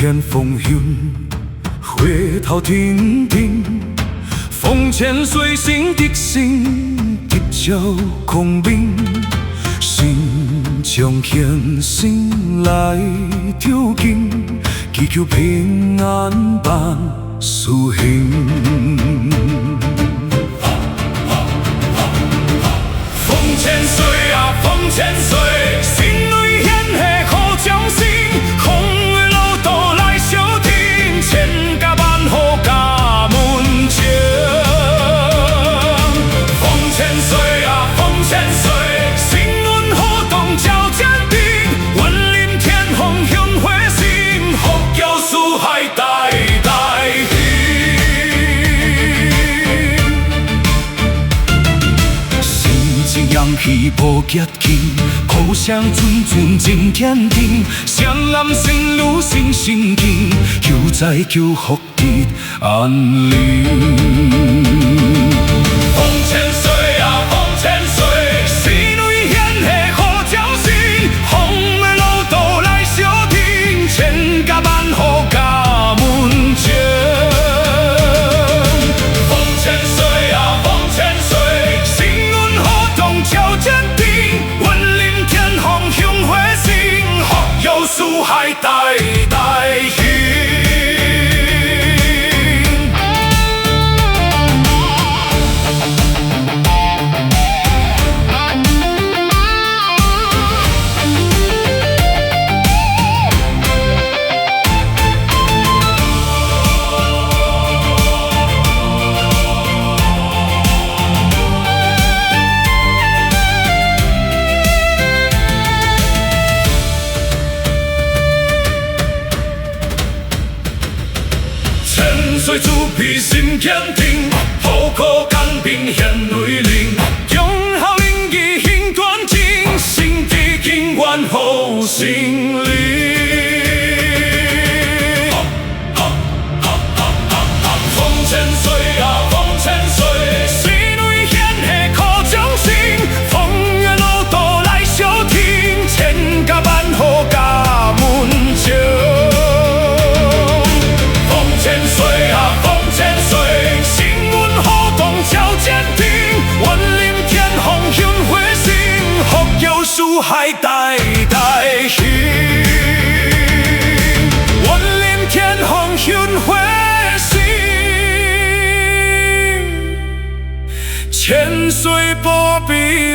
天风云，回头亭亭，风前水星的心，直照空明。心将献心来抽筋，祈求平安万事兴。风千岁啊，风千岁，心内显下好将心，风的路途来相挺，千家万户家门前。风千岁啊，风千岁，心运好动照坚定，云林天风香火心，福佑四海代代兴。心一扬起无结筋，鼓声阵阵震天庭，双暗心如心心境，求在求福地安宁。风千岁啊，风千岁，心内显下好将心，风的路途来相挺，千家万户家门前。风千岁啊，风千岁，心运好动照坚定，云林天风香火心，福佑四海代代兴。水主皮心坚定，好苦甘冰显内灵，忠孝仁义行端正，心地kind愿好心灵。风千岁啊，风千岁，心内显下靠将心，风的路途来相挺，千家万户家门前。四海代代兴，云林天风香火心，千岁保庇。